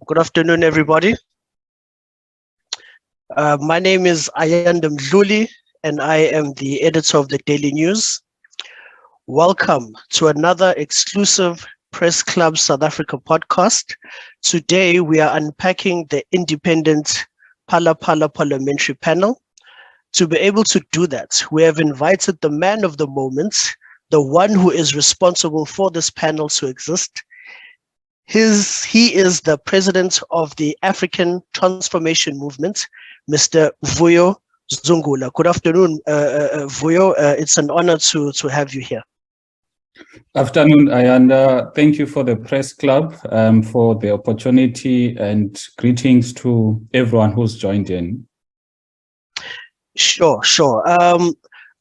Good afternoon, everybody. My name is Ayanda Mdluli, and I am the editor of the Daily News. Welcome to another exclusive Press Club South Africa podcast. Today, we are unpacking the independent Phala Phala Parliamentary panel. To be able to do that, we have invited the man of the moment, the one who is responsible for this panel to exist. He is the president of the African Transformation Movement, Mr. Vuyo Zungula. Good afternoon, Vuyo. It's an honor to have you here. Afternoon, Ayanda. Thank you for the press club, for the opportunity, and greetings to everyone who's joined in. Sure.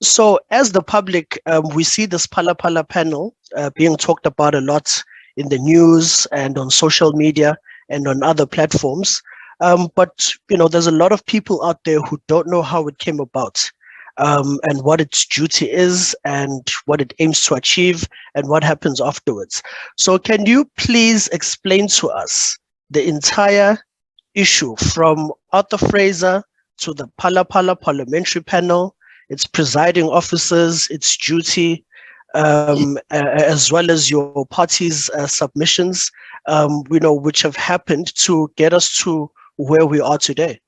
So as the public, we see this Phala Phala panel being talked about a lot in the news and on social media and on other platforms. But, there's a lot of people out there who don't know how it came about and what its duty is and what it aims to achieve and what happens afterwards. So can you please explain to us the entire issue from Arthur Fraser to the Phala Phala Parliamentary panel, its presiding officers, its duty, as well as your party's submissions, which have happened to get us to where we are today?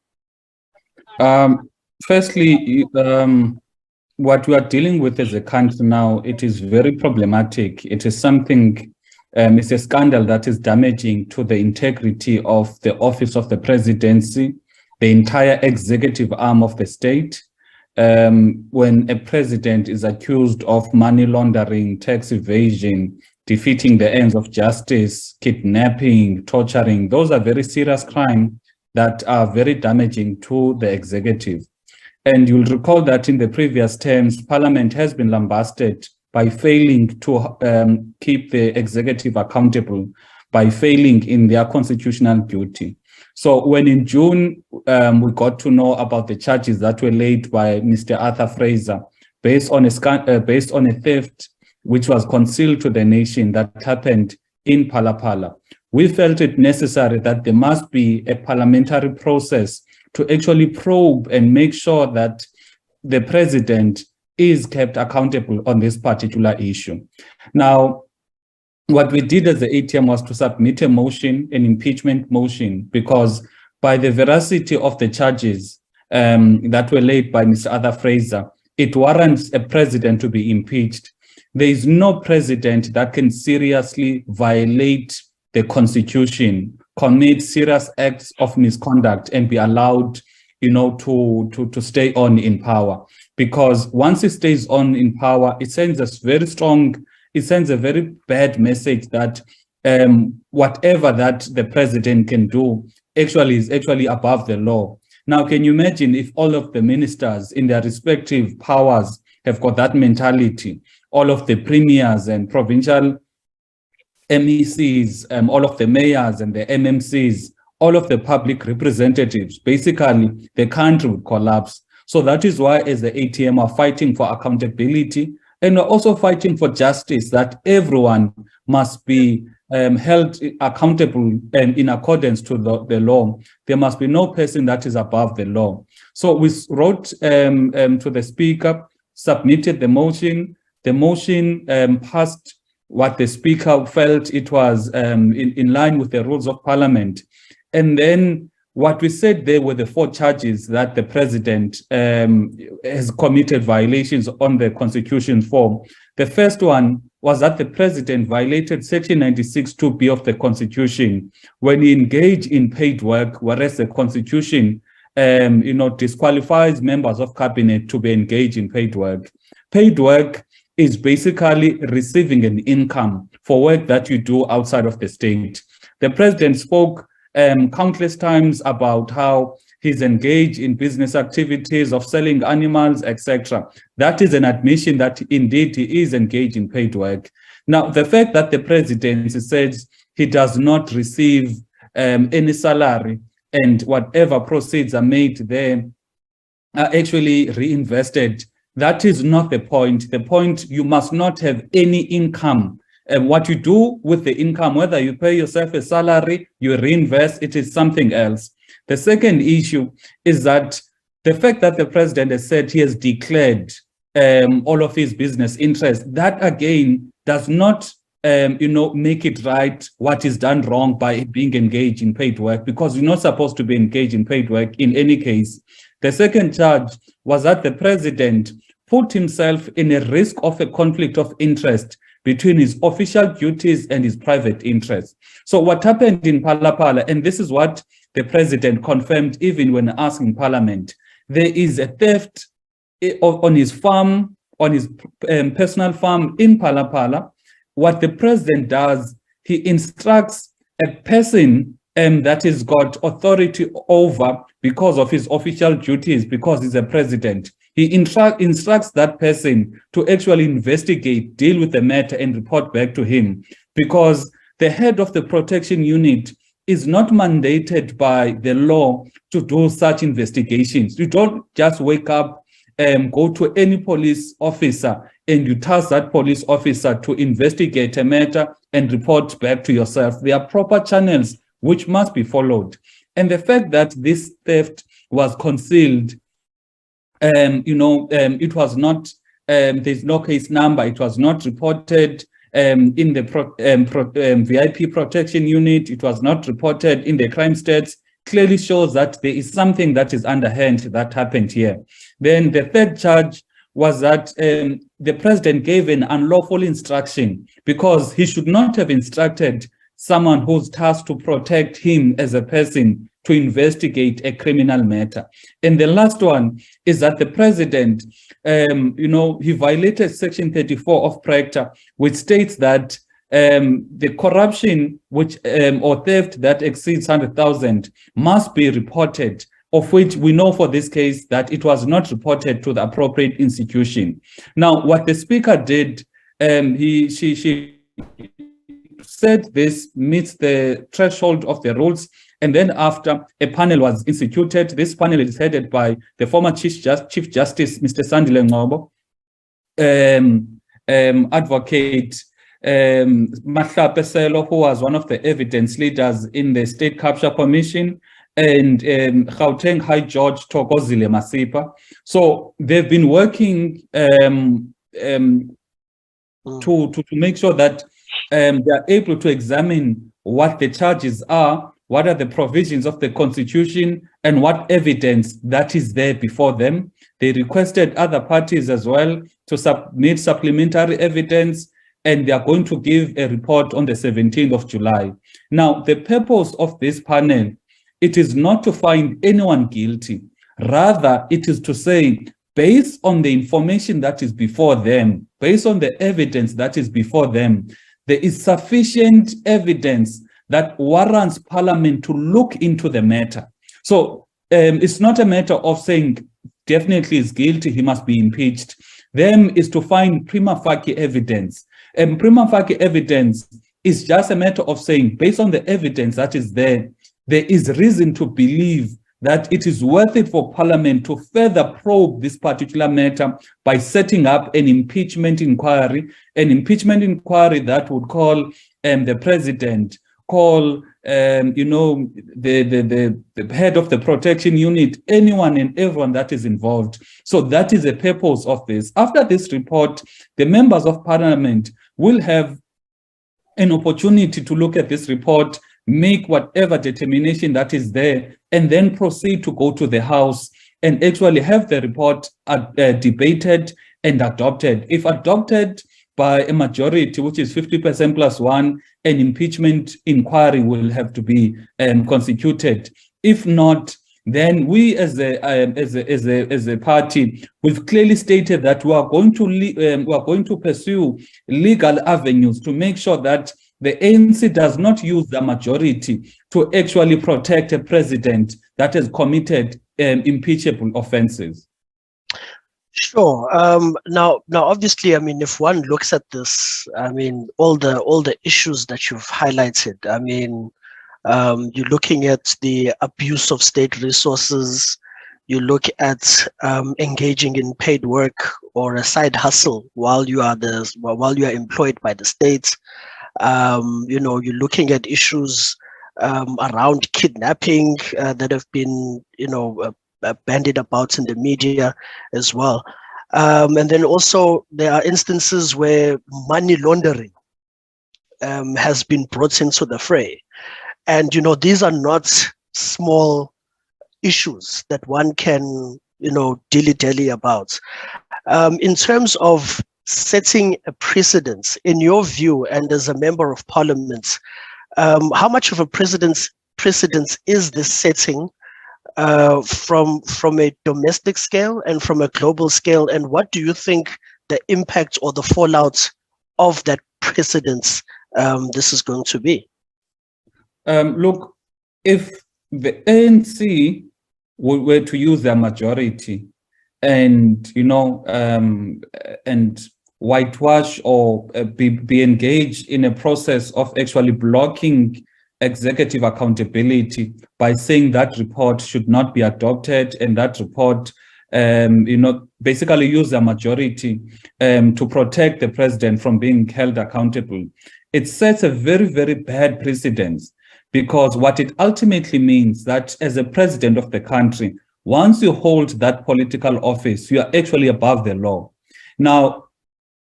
Firstly, what we are dealing with as a country now, it is very problematic. It is something, it's a scandal that is damaging to the integrity of the office of the presidency, the entire executive arm of the state. When a president is accused of money laundering, tax evasion, defeating the ends of justice, kidnapping, torturing, those are very serious crimes that are very damaging to the executive. And you'll recall that in the previous terms, Parliament has been lambasted by failing to keep the executive accountable, by failing in their constitutional duty. So when in June, we got to know about the charges that were laid by Mr. Arthur Fraser based on a theft which was concealed to the nation that happened in Palapala, we felt it necessary that there must be a parliamentary process to actually probe and make sure that the president is kept accountable on this particular issue. Now, what we did as the ATM was to submit a motion, an impeachment motion, because by the veracity of the charges that were laid by Mr. Arthur Fraser, it warrants a president to be impeached. There is no president that can seriously violate the Constitution, commit serious acts of misconduct and be allowed, to stay on in power. Because once he stays on in power, it sends a very bad message that whatever that the president can do is actually above the law. Now, can you imagine if all of the ministers in their respective powers have got that mentality, all of the premiers and provincial MECs, all of the mayors and the MMCs, all of the public representatives, basically the country would collapse. So that is why as the ATM are fighting for accountability, and we're also fighting for justice, that everyone must be held accountable and in accordance to the law. There must be no person that is above the law. So we wrote to the speaker, submitted the motion. The motion passed what the speaker felt it was in line with the rules of parliament. And then what we said there were the 4 charges that the president has committed violations on the Constitution for. The first one was that the president violated Section 96(2)(b) of the Constitution when he engaged in paid work, whereas the Constitution, disqualifies members of cabinet to be engaged in paid work. Paid work is basically receiving an income for work that you do outside of the state. The president spoke countless times about how he's engaged in business activities of selling animals, etc. That is an admission that indeed he is engaged in paid work. Now, the fact that the presidency says he does not receive any salary and whatever proceeds are made there are actually reinvested, that is not the point. The point, you must not have any income What you do with the income, whether you pay yourself a salary, you reinvest, it is something else. The second issue is that the fact that the president has said he has declared all of his business interests, that again does not make it right what is done wrong by being engaged in paid work, because you're not supposed to be engaged in paid work in any case. The second charge was that the president put himself in a risk of a conflict of interest between his official duties and his private interests. So what happened in Palapala, and this is what the president confirmed even when asking Parliament, there is a theft on his farm, on his personal farm in Palapala. What the president does, he instructs a person that he's got authority over because of his official duties, because he's a president. He instructs that person to actually investigate, deal with the matter, and report back to him, because the head of the protection unit is not mandated by the law to do such investigations. You don't just wake up and go to any police officer and you task that police officer to investigate a matter and report back to yourself. There are proper channels which must be followed. And the fact that this theft was concealed, it was not, there's no case number, it was not reported in the VIP protection unit, it was not reported in the crime stats, clearly shows that there is something that is underhand that happened here. Then the third charge was that the president gave an unlawful instruction, because he should not have instructed someone who's tasked to protect him as a person to investigate a criminal matter. And the last one is that the president, he violated Section 34 of PRECTA, which states that the corruption which or theft that exceeds 100,000 must be reported, of which we know for this case that it was not reported to the appropriate institution. Now, what the speaker did, she said this meets the threshold of the rules, and then after a panel was instituted, this panel is headed by the former Chief Justice, Mr. Sandile Ngobo, Advocate Mahlape Selo, who was one of the evidence leaders in the State Capture Commission, and Gauteng High Judge Thokozile Masipa. So they've been working to make sure that they are able to examine what the charges are, what are the provisions of the Constitution, and what evidence that is there before them. They requested other parties as well to submit supplementary evidence, and they are going to give a report on the 17th of July. Now, the purpose of this panel, it is not to find anyone guilty. Rather, it is to say, based on the information that is before them, based on the evidence that is before them, there is sufficient evidence that warrants Parliament to look into the matter. So it's not a matter of saying definitely is guilty, he must be impeached. Them is to find prima facie evidence. And prima facie evidence is just a matter of saying, based on the evidence that is there, there is reason to believe that it is worth it for Parliament to further probe this particular matter by setting up an impeachment inquiry that would call the president, call the head of the protection unit, anyone and everyone that is involved. So that is the purpose of this. After this report, the members of Parliament will have an opportunity to look at this report, make whatever determination that is there, and then proceed to go to the House and actually have the report debated and adopted. If adopted by a majority, which is 50% plus one, an impeachment inquiry will have to be constituted. If not, then we as a party, we've clearly stated that we are going to pursue legal avenues to make sure that the ANC does not use the majority to actually protect a president that has committed impeachable offenses. Sure. Now, obviously, I mean, if one looks at this, I mean, all the issues that you've highlighted, I mean, you're looking at the abuse of state resources, You look at engaging in paid work or a side hustle while you are employed by the state. You're looking at issues around kidnapping that have been, bandied about in the media as well. And then also there are instances where money laundering has been brought into the fray. And, these are not small issues that one can, dilly-dally about. In terms of setting a precedence, in your view, and as a member of parliament, how much of a precedence is this setting from a domestic scale and from a global scale? And what do you think the impact or the fallout of that precedence this is going to be? Look, if the ANC were to use their majority and, and whitewash or be engaged in a process of actually blocking executive accountability by saying that report should not be adopted, and that report, basically use their majority to protect the president from being held accountable, it sets a very, very bad precedence. Because what it ultimately means that as a president of the country, once you hold that political office, you are actually above the law. Now,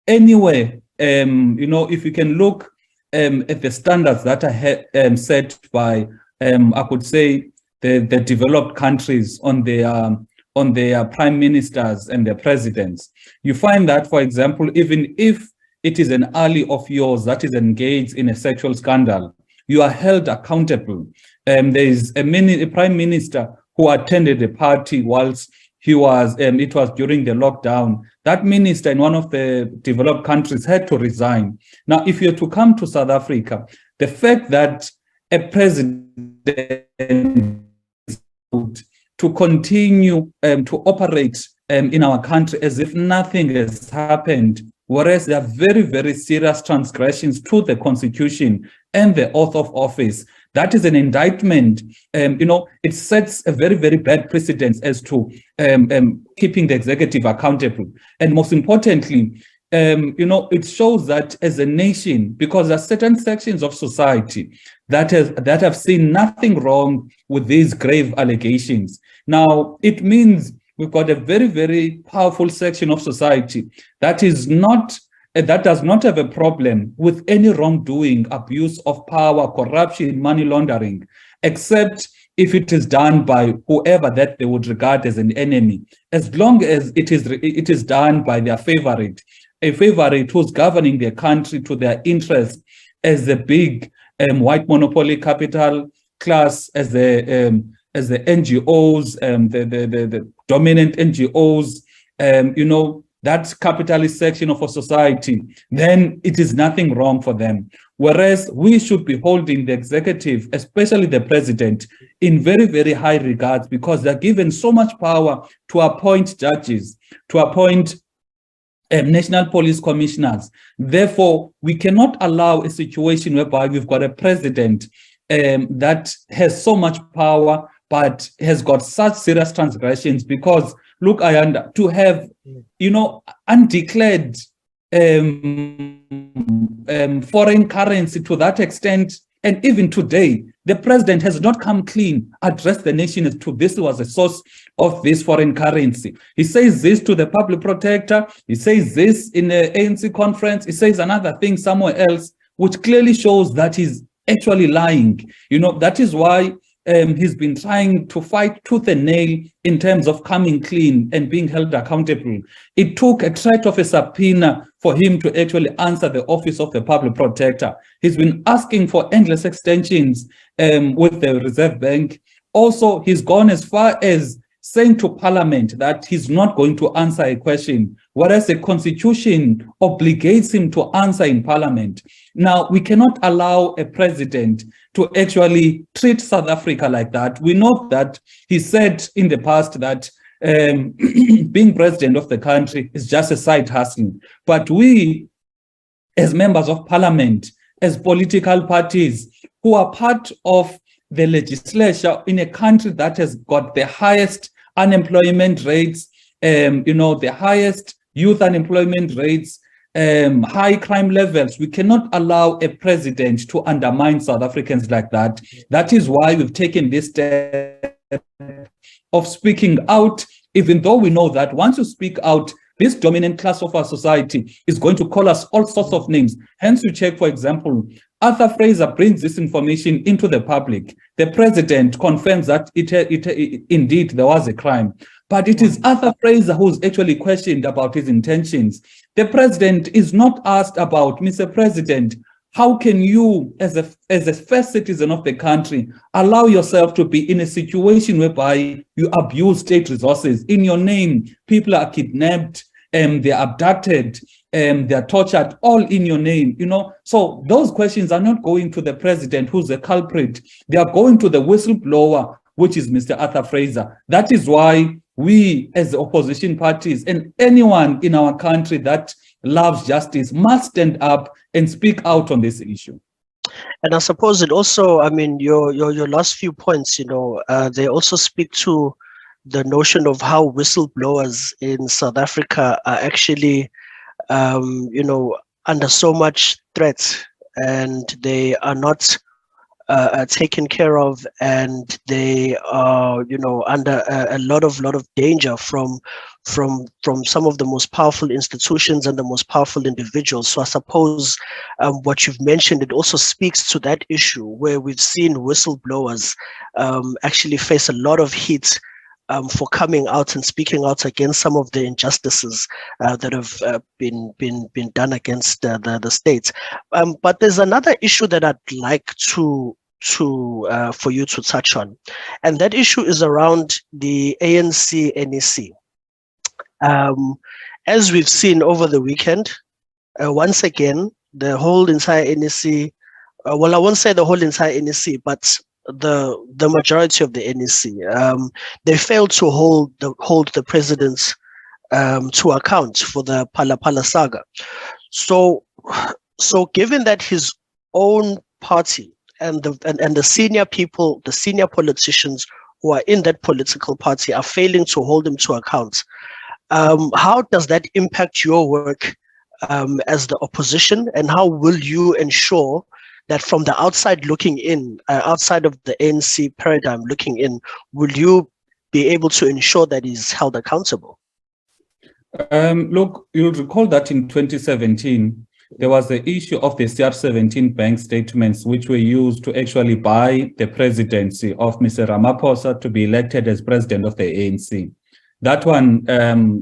anyway, if you can look at the standards that are set by, I could say, the developed countries on their prime ministers and their presidents, you find that, for example, even if it is an ally of yours that is engaged in a sexual scandal, you are held accountable. There is a prime minister who attended a party whilst it was during the lockdown. That minister in one of the developed countries had to resign. Now, if you're to come to South Africa, the fact that a president to continue to operate in our country as if nothing has happened, whereas there are very, very serious transgressions to the Constitution and the oath of office. That is an indictment. It sets a very, very bad precedence as to keeping the executive accountable. And most importantly, it shows that as a nation, because there are certain sections of society that have seen nothing wrong with these grave allegations. Now, it means we've got a very, very powerful section of society that does not have a problem with any wrongdoing, abuse of power, corruption, money laundering, except if it is done by whoever that they would regard as an enemy. As long as it is done by their favorite, a favorite who's governing their country to their interests, as the big white monopoly capital class, as the NGOs, the dominant NGOs, that capitalist section of a society, then it is nothing wrong for them. Whereas we should be holding the executive, especially the president, in very, very high regards, because they're given so much power to appoint judges, to appoint national police commissioners. Therefore, we cannot allow a situation whereby we've got a president that has so much power, but has got such serious transgressions. Because, look, Ayanda, to have, undeclared foreign currency to that extent, and even today, the president has not come clean, addressed the nation as to this was the source of this foreign currency. He says this to the public protector, he says this in the ANC conference, he says another thing somewhere else, which clearly shows that he's actually lying. That is why he's been trying to fight tooth and nail in terms of coming clean and being held accountable. It took a threat of a subpoena for him to actually answer the office of the public protector. He's been asking for endless extensions with the Reserve Bank. Also, he's gone as far as saying to Parliament that he's not going to answer a question, whereas the Constitution obligates him to answer in Parliament. Now, we cannot allow a president to actually treat South Africa like that. We know that he said in the past that being president of the country is just a side hustle. But we, as members of Parliament, as political parties who are part of the legislature in a country that has got the highest unemployment rates, the highest youth unemployment rates, high crime levels. We cannot allow a president to undermine South Africans like that. That is why we've taken this step of speaking out, even though we know that once you speak out, this dominant class of our society is going to call us all sorts of names. Hence, you check, for example, Arthur Fraser brings this information into the public. The president confirms that indeed there was a crime. But it is Arthur Fraser who's actually questioned about his intentions. The president is not asked about, Mr. President, how can you, as a first citizen of the country, allow yourself to be in a situation whereby you abuse state resources? In your name, people are kidnapped, they're abducted, they're tortured, all in your name, So those questions are not going to the president, who's the culprit. They are going to the whistleblower, which is Mr. Arthur Fraser. That is why we, as the opposition parties, and anyone in our country that loves justice must stand up and speak out on this issue. And I suppose it also, your last few points, they also speak to the notion of how whistleblowers in South Africa are actually, under so much threat, and they are not taken care of, and they are, under a lot of danger from some of the most powerful institutions and the most powerful individuals. So I suppose what you've mentioned, it also speaks to that issue where we've seen whistleblowers actually face a lot of heat for coming out and speaking out against some of the injustices that have been done against the states. But there's another issue that I'd like for you to touch on, and that issue is around the ANC NEC. As we've seen over the weekend, once again, the whole entire NEC, well, I won't say the whole entire NEC, but the majority of the NEC, they failed to hold the president to account for the Phala Phala saga. So given that his own party and the senior people, the senior politicians who are in that political party are failing to hold him to account, how does that impact your work as the opposition, and how will you ensure that from the outside looking in, outside of the ANC paradigm looking in, will you be able to ensure that he's held accountable? Look, you'll recall that in 2017, there was the issue of the CR17 bank statements, which were used to actually buy the presidency of Mr. Ramaphosa to be elected as president of the ANC. That one,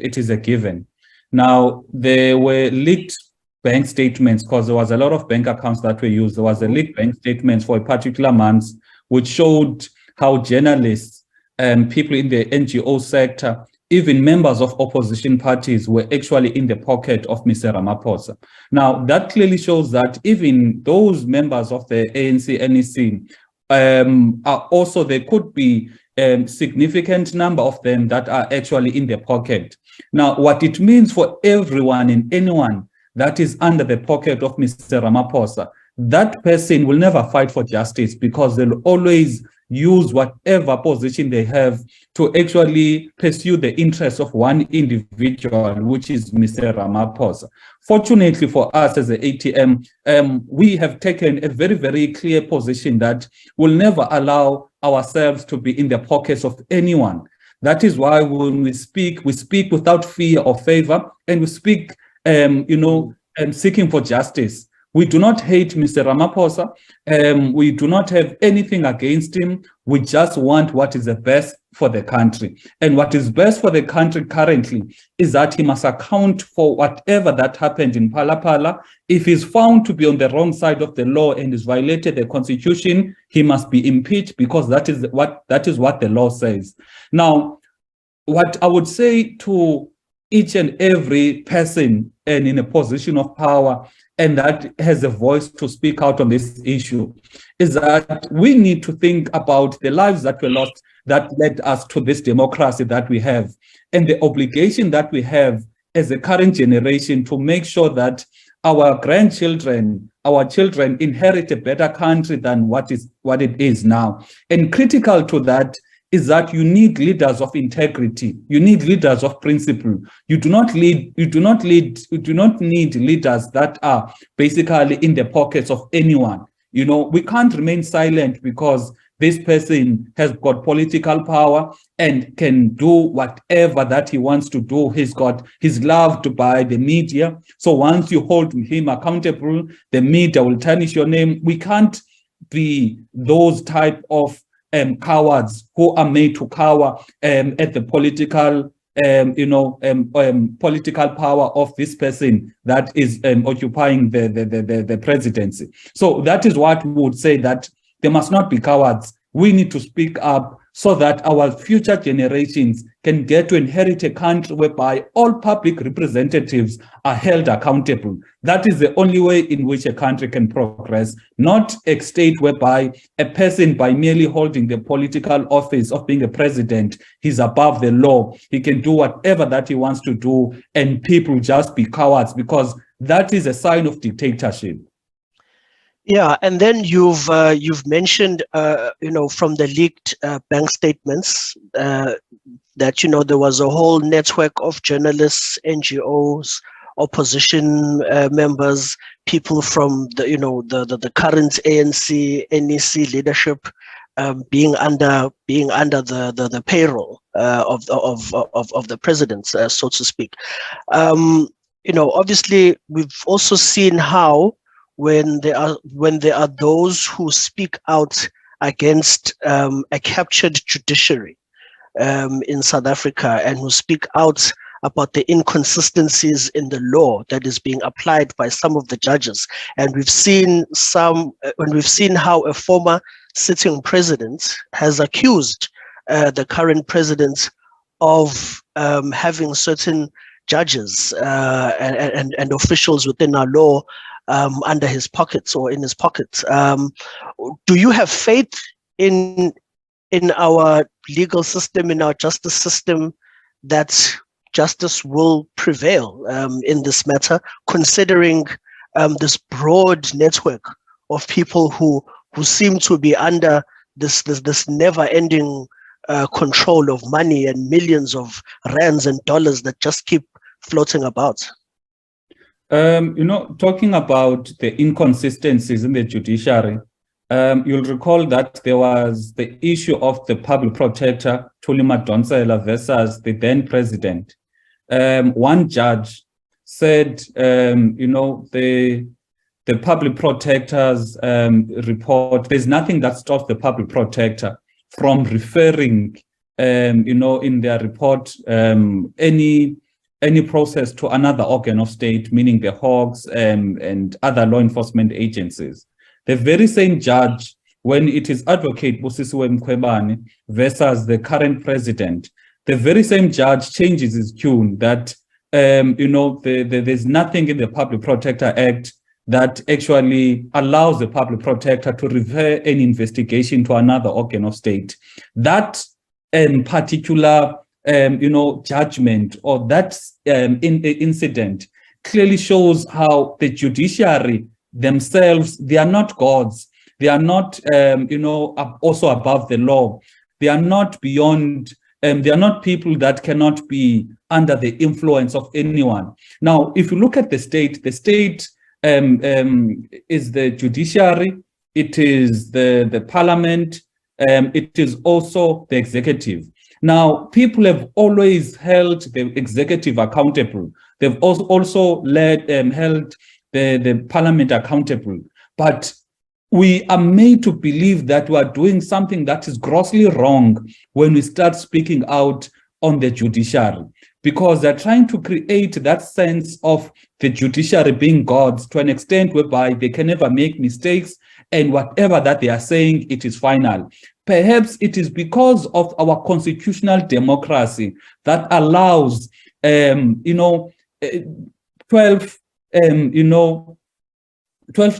it is a given. Now, there were leaked bank statements because there was a lot of bank accounts that were used. There was a leaked bank statements for a particular month, which showed how journalists and people in the NGO sector, even members of opposition parties, were actually in the pocket of Mr. Ramaphosa. Now, that clearly shows that even those members of the ANC NEC are also, there could be a significant number of them that are actually in the pocket. Now, what it means for everyone and anyone that is under the pocket of Mr. Ramaphosa, that person will never fight for justice, because they'll always use whatever position they have to actually pursue the interests of one individual, which is Mr. Ramaphosa. Fortunately for us as the ATM, we have taken a very, very clear position that will never allow ourselves to be in the pockets of anyone. That is why when we speak without fear or favor, and we speak seeking for justice. We do not hate Mr. Ramaphosa. We do not have anything against him. We just want what is the best for the country. And what is best for the country currently is that he must account for whatever that happened in Palapala. If he's found to be on the wrong side of the law and has violated the constitution, he must be impeached, because that is what the law says. Now, what I would say to each and every person and in a position of power and that has a voice to speak out on this issue is that we need to think about the lives that were lost that led us to this democracy that we have, and the obligation that we have as a current generation to make sure that our grandchildren, our children inherit a better country than what it is now. And critical to that is that you need leaders of integrity. You need leaders of principle. You do not need leaders that are basically in the pockets of anyone. We can't remain silent because this person has got political power and can do whatever that he wants to do. He's loved by the media. So once you hold him accountable, the media will tarnish your name. We can't be those type of cowards who are made to cower at the political political power of this person that is occupying the presidency. So that is what we would say, that there must not be cowards. We need to speak up so that our future generations can get to inherit a country whereby all public representatives are held accountable. That is the only way in which a country can progress, not a state whereby a person, by merely holding the political office of being a president, he's above the law. He can do whatever that he wants to do, and people just be cowards, because that is a sign of dictatorship. Yeah, and then you've mentioned, from the leaked bank statements that there was a whole network of journalists, NGOs, opposition members, people from the current ANC, NEC leadership being under the payroll of the president, so to speak. Obviously, we've also seen how, when there are those who speak out against a captured judiciary in South Africa, and who speak out about the inconsistencies in the law that is being applied by some of the judges, and we've seen how a former sitting president has accused the current president of having certain judges and officials within our law under his pockets, or in his pockets. Do you have faith in our legal system, in our justice system, that justice will prevail in this matter, considering this broad network of people who seem to be under this never-ending control of money and millions of rands and dollars that just keep floating about? Talking about the inconsistencies in the judiciary, you'll recall that there was the issue of the public protector, Thuli Madonsela, versus the then president. One judge said, the public protector's report, there's nothing that stops the public protector from referring, in their report, any process to another organ of state, meaning the Hawks and other law enforcement agencies. The very same judge, when it is Advocate Busisiwe Mkhwebane versus the current president, the very same judge changes his tune that, there's nothing in the Public Protector Act that actually allows the public protector to refer an investigation to another organ of state. That particular judgment, or that incident, clearly shows how the judiciary themselves, they are not gods. They are not, also above the law. They are not beyond, they are not people that cannot be under the influence of anyone. Now, if you look at the state is the judiciary, it is the parliament, it is also the executive. Now, people have always held the executive accountable. They've also held the parliament accountable. But we are made to believe that we are doing something that is grossly wrong when we start speaking out on the judiciary, because they're trying to create that sense of the judiciary being gods to an extent whereby they can never make mistakes, and whatever that they are saying, it is final. Perhaps it is because of our constitutional democracy that allows, 12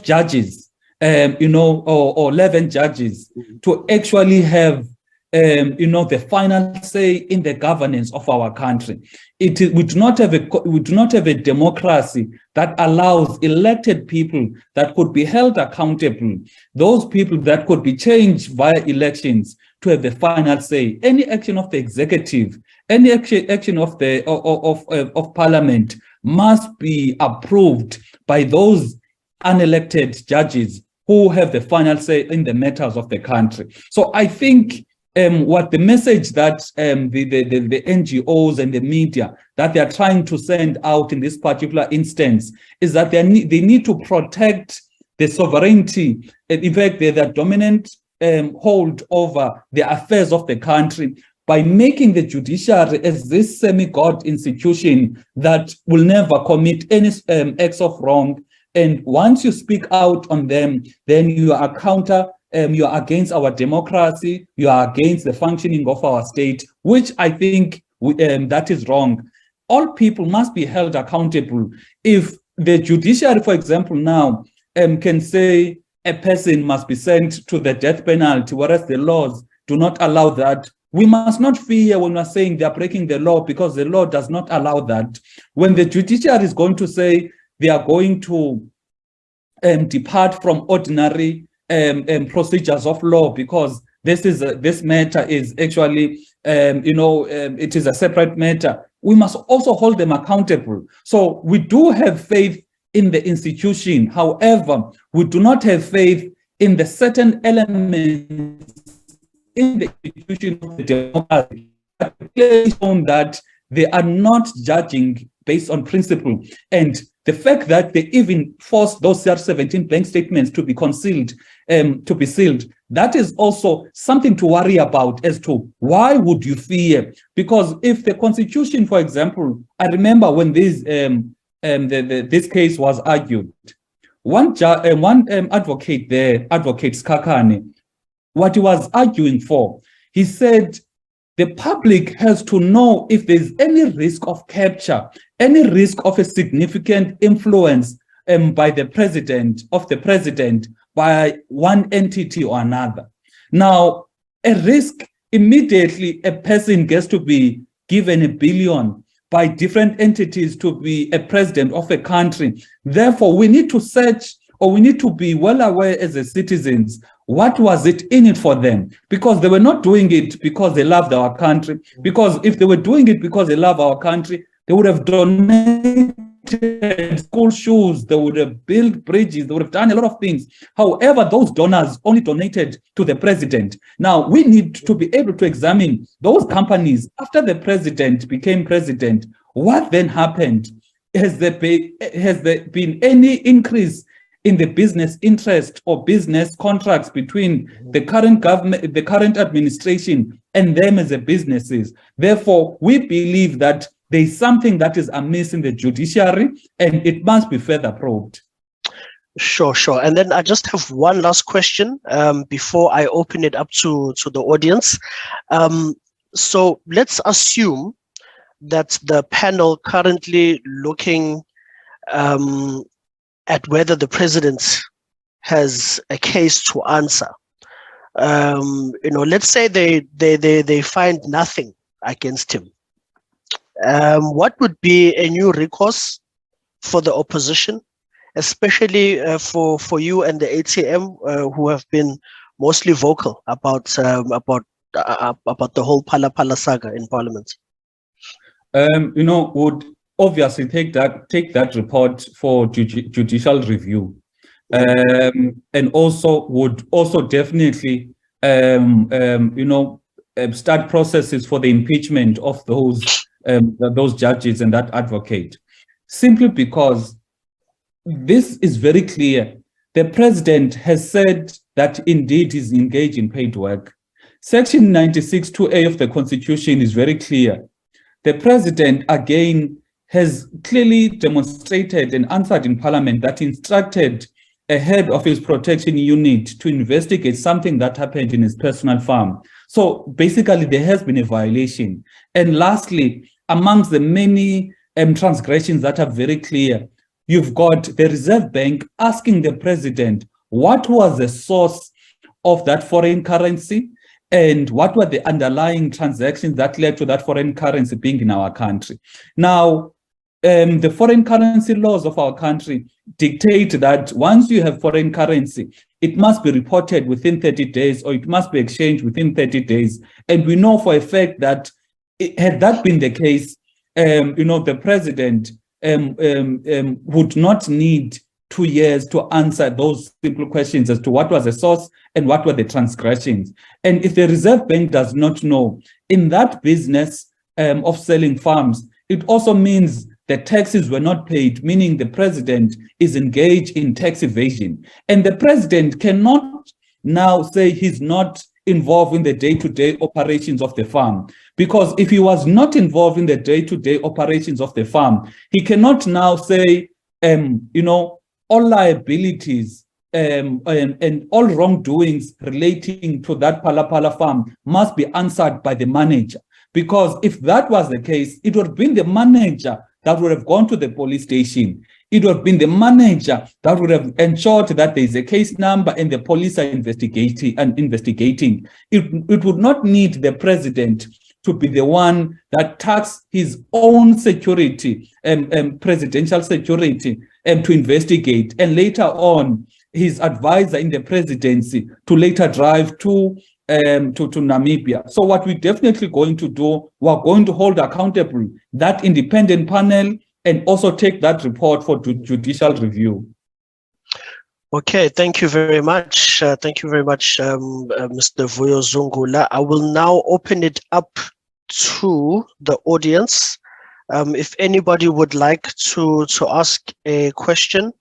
judges, or 11 judges to actually have, the final say in the governance of our country. We do not have a democracy that allows elected people that could be held accountable, those people that could be changed via elections, to have the final say. Any action of the executive, any action of the of parliament must be approved by those unelected judges who have the final say in the matters of the country. So I think what the message that the NGOs and the media that they are trying to send out in this particular instance is that they need to protect the sovereignty. In fact, they're the dominant hold over the affairs of the country by making the judiciary as this semi-god institution that will never commit any acts of wrong. And once you speak out on them, then you are you are against our democracy, you are against the functioning of our state, which I think that is wrong. All people must be held accountable. If the judiciary, for example, now can say a person must be sent to the death penalty, whereas the laws do not allow that, we must not fear when we're saying they're breaking the law, because the law does not allow that. When the judiciary is going to say they are going to depart from ordinary procedures of law, because this matter is actually it is a separate matter, we must also hold them accountable. So we do have faith in the institution. However, we do not have faith in the certain elements in the institution of the democracy that they are not judging based on principle. And the fact that they even forced those 17 bank statements to be concealed, to be sealed, that is also something to worry about as to why would you fear? Because if the constitution, for example, I remember when this this case was argued, one advocate there, Advocate Skakane, what he was arguing for, he said the public has to know if there's any risk of capture, any risk of a significant influence by the president, by one entity or another. Now, a risk, immediately a person gets to be given $1 billion by different entities to be a president of a country. Therefore, we need to search, or we need to be well aware as a citizens, what was it in it for them? Because they were not doing it because they loved our country. Because if they were doing it because they love our country, they would have donated school shoes, they would have built bridges, they would have done a lot of things. However, those donors only donated to the president. Now, we need to be able to examine those companies after the president became president. What then happened? Has there been any increase in the business interest or business contracts between the current government, the current administration, and them as the businesses? Therefore, we believe that there is something that is amiss in the judiciary, and it must be further probed. Sure. And then I just have one last question before I open it up to the audience. So let's assume that the panel currently looking at whether the president has a case to answer. Let's say they find nothing against him. What would be a new recourse for the opposition, especially for you and the ATM, who have been mostly vocal about the whole Phala Phala saga in Parliament? Would obviously take that report for judicial review, and also would definitely start processes for the impeachment of those judges and that advocate, simply because this is very clear. The president has said that indeed he's engaged in paid work. Section 96(2)(a) of the Constitution is very clear. The president, again, has clearly demonstrated and answered in Parliament that he instructed a head of his protection unit to investigate something that happened in his personal farm. So basically, there has been a violation. And lastly, amongst the many transgressions that are very clear, you've got the Reserve Bank asking the president what was the source of that foreign currency and what were the underlying transactions that led to that foreign currency being in our country. Now, the foreign currency laws of our country dictate that once you have foreign currency, it must be reported within 30 days or it must be exchanged within 30 days. And we know for a fact that had that been the case, the president would not need 2 years to answer those simple questions as to what was the source and what were the transgressions. And if the Reserve Bank does not know, in that business of selling farms, it also means the taxes were not paid, meaning the president is engaged in tax evasion. And the president cannot now say he's not involved in the day-to-day operations of the farm. Because if he was not involved in the day-to-day operations of the farm, he cannot now say, all liabilities and all wrongdoings relating to that Palapala farm must be answered by the manager. Because if that was the case, it would have been the manager that would have gone to the police station. It would have been the manager that would have ensured that there is a case number and the police are investigating. It would not need the president to be the one that taxes his own security, presidential security, to investigate, and later on his advisor in the presidency to later drive to Namibia. So what we're definitely going to do, we're going to hold accountable that independent panel and also take that report for judicial review. Okay, thank you very much. Thank you very much, Mr. Vuyo Zungula. I will now open it up to the audience. If anybody would like to ask a question,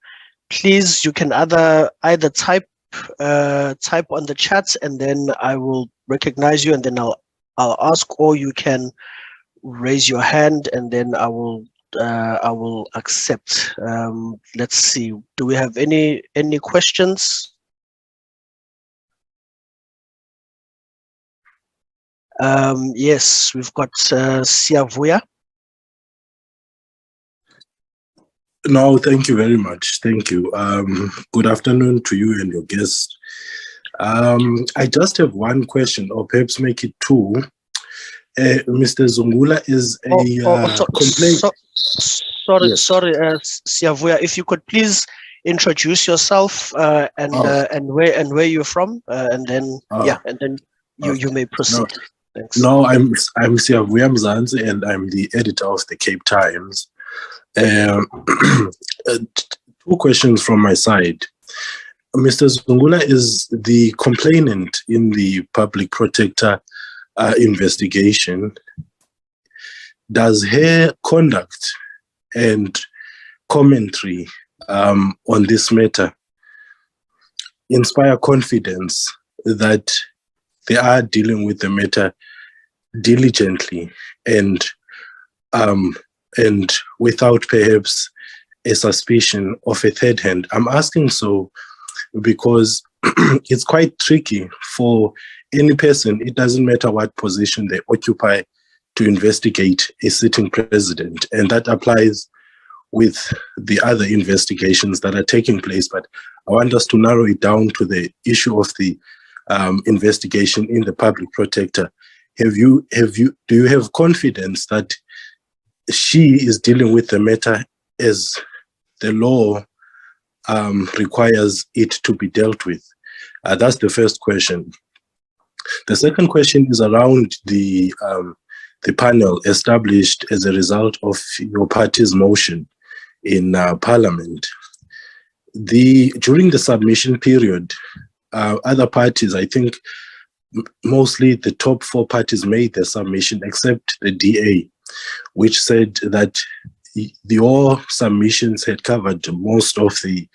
please, you can either type on the chat and then I will recognize you and then I'll ask, or you can raise your hand and then I will accept. Let's see, do we have any questions? Yes, we've got Vuyo. No, thank you very much. Thank you. Good afternoon to you and your guests. I just have one question, or perhaps make it two. Mr. Zungula is a complaint. Sorry, Vuyo, if you could please introduce yourself and where you're from, and then you may proceed. No. Thanks. No, I'm Vuyo Mzansi, and I'm the editor of the Cape Times. Two questions from my side. Mr. Zungula is the complainant in the public protector investigation. Does her conduct and commentary on this matter inspire confidence that they are dealing with the matter diligently and without perhaps a suspicion of a third hand? I'm asking so because it's quite tricky for any person, it doesn't matter what position they occupy, to investigate a sitting president. And that applies with the other investigations that are taking place. But I want us to narrow it down to the issue of the investigation in the public protector. Do you have confidence that she is dealing with the matter as the law requires it to be dealt with? That's the first question. The second question is around the panel established as a result of your party's motion in Parliament. During the submission period, other parties, I think mostly the top four parties, made their submission except the DA, which said that your submissions had covered most of the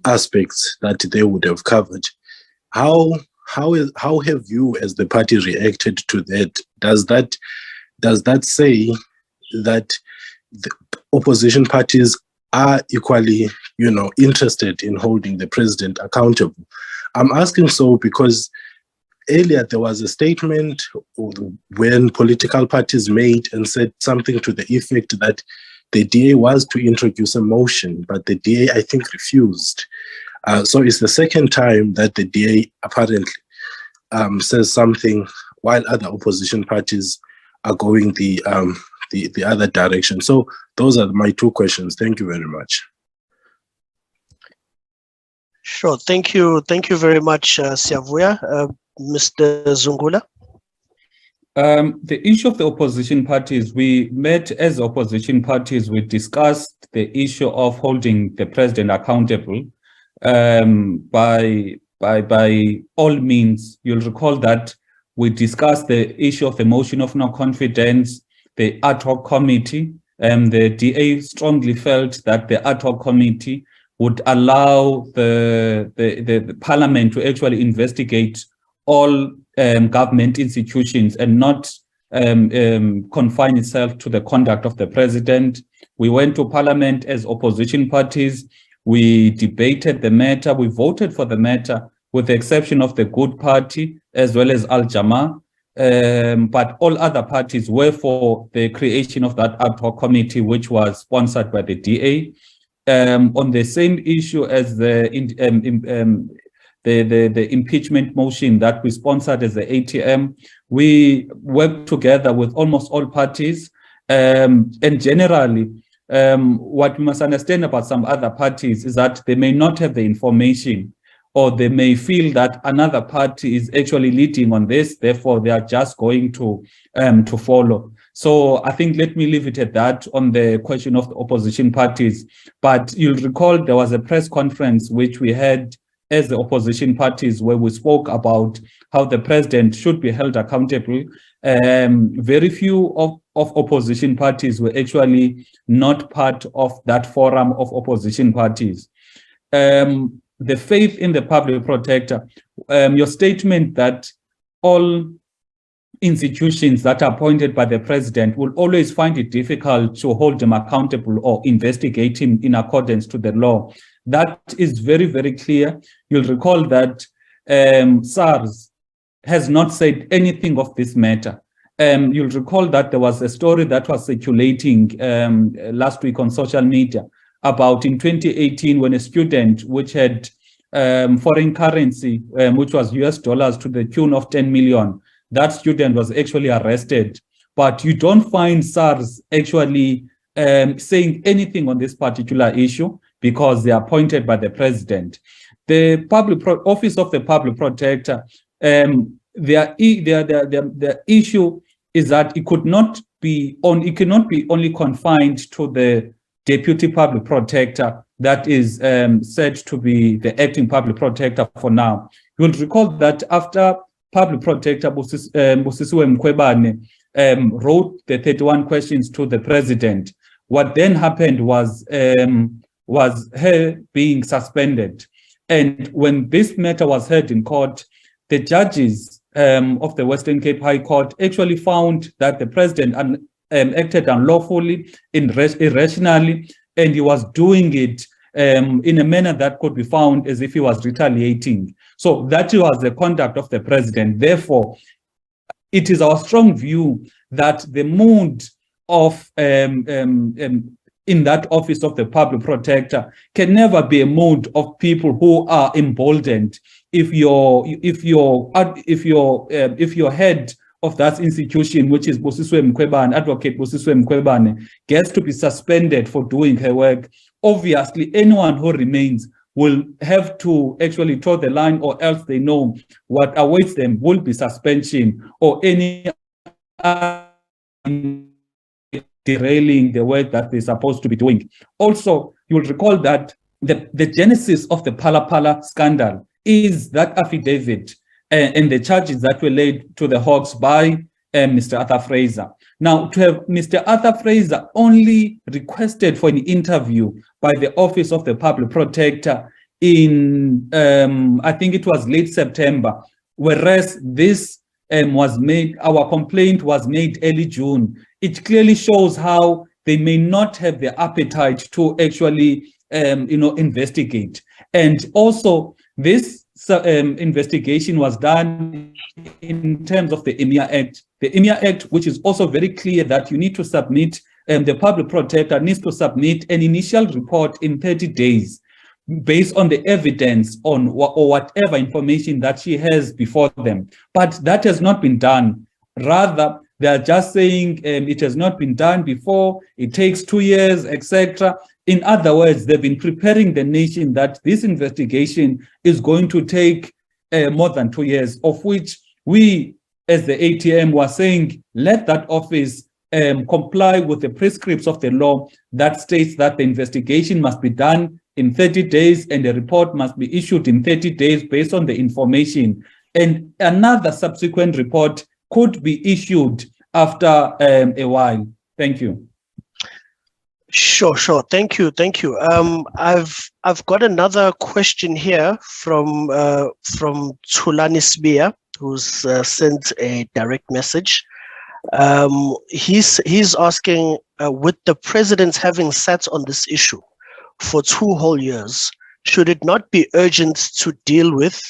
aspects that they would have covered. How have you as the party reacted to that? Does that say that the opposition parties are equally, interested in holding the president accountable? I'm asking so because earlier there was a statement when political parties made and said something to the effect that the DA was to introduce a motion, but the DA, I think, refused. So it's the second time that the DA apparently says something while other opposition parties are going the the other direction. So those are my two questions. Thank you very much. Sure. Thank you. Thank you very much, Vuyo. Mr. Zungula. The issue of the opposition parties, we met as opposition parties, we discussed the issue of holding the president accountable by all means. You'll recall that we discussed the issue of the motion of no confidence, the ad hoc committee. The DA strongly felt that the ad hoc committee would allow the parliament to actually investigate all government institutions and not confine itself to the conduct of the president. We went to parliament as opposition parties. We debated the matter. We voted for the matter, with the exception of the Good Party as well as Al Jama. But all other parties were for the creation of that ad hoc committee, which was sponsored by the DA. On the same issue as the impeachment motion that we sponsored as the ATM, we worked together with almost all parties. And generally, what we must understand about some other parties is that they may not have the information, or they may feel that another party is actually leading on this, therefore they are just going to follow. So I think let me leave it at that on the question of the opposition parties. But you'll recall there was a press conference which we had as the opposition parties where we spoke about how the president should be held accountable. Very few of opposition parties were actually not part of that forum of opposition parties. The faith in the public protector, your statement that all institutions that are appointed by the president will always find it difficult to hold him accountable or investigate him in accordance to the law. That is very, very clear. You'll recall that SARS has not said anything of this matter. You'll recall that there was a story that was circulating last week on social media about in 2018 when a student which had foreign currency, which was US dollars to the tune of 10 million, that student was actually arrested. But you don't find SARS actually saying anything on this particular issue because they are appointed by the president. The Office of the Public Protector, their issue is that it cannot be only confined to the Deputy Public Protector that is said to be the acting Public Protector for now. You will recall that after Public Protector Busisiwe Mkhwebane wrote the 31 questions to the president, what then happened was her being suspended. And when this matter was heard in court, the judges of the Western Cape High Court actually found that the president acted unlawfully, irrationally, and he was doing it in a manner that could be found as if he was retaliating. So that was the conduct of the president. Therefore, it is our strong view that the mood of in that Office of the Public Protector can never be a mood of people who are emboldened. If your head of that institution, which is Busisiwe Mkhwebane, Advocate Busisiwe Mkhwebane, gets to be suspended for doing her work, obviously anyone who remains will have to actually toe the line, or else they know what awaits them will be suspension or any derailing the work that they're supposed to be doing. Also, you will recall that the genesis of the Phala Phala scandal is that affidavit and the charges that were laid to the Hawks by Mr. Arthur Fraser. Now, to have Mr. Arthur Fraser only requested for an interview by the Office of the Public Protector in, I think it was late September, whereas this was made, our complaint was made early June. It clearly shows how they may not have the appetite to actually, investigate. And also, this investigation was done in terms of the EMIA Act. The EMIA Act, which is also very clear that you need to submit, the public protector needs to submit an initial report in 30 days based on the evidence on or whatever information that she has before them. But that has not been done. Rather, They are just saying it has not been done before, it takes 2 years, etc. In other words, they've been preparing the nation that this investigation is going to take more than 2 years, of which we, as the ATM, were saying, let that office comply with the prescripts of the law that states that the investigation must be done in 30 days and a report must be issued in 30 days based on the information. And another subsequent report could be issued after a while. Thank you. Sure. Thank you. I've got another question here from Tulani Sbia, who's sent a direct message. He's asking, with the president having sat on this issue for 2 whole years, should it not be urgent to deal with